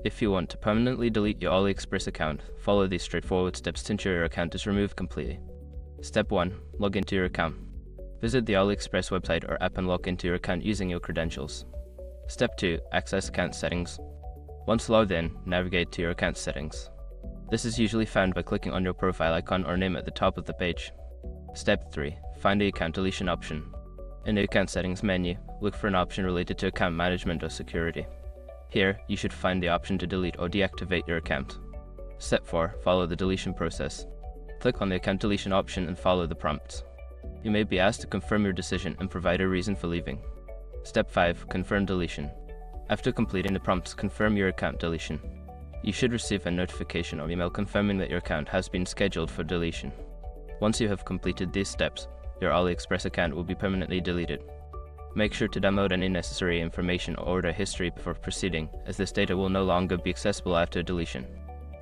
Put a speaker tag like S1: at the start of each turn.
S1: If you want to permanently delete your AliExpress account, follow these straightforward steps to ensure your account is removed completely. Step 1. Log into your account. Visit the AliExpress website or app and log into your account using your credentials. Step 2. Access account settings. Once logged in, navigate to your account settings. This is usually found by clicking on your profile icon or name at the top of the page. Step 3. Find the account deletion option. In the account settings menu, look for an option related to account management or security. Here, you should find the option to delete or deactivate your account. Step 4. Follow the deletion process. Click on the account deletion option and follow the prompts. You may be asked to confirm your decision and provide a reason for leaving. Step 5. Confirm deletion. After completing the prompts, confirm your account deletion. You should receive a notification or email confirming that your account has been scheduled for deletion. Once you have completed these steps, your AliExpress account will be permanently deleted. Make sure to download any necessary information or order history before proceeding, as this data will no longer be accessible after deletion.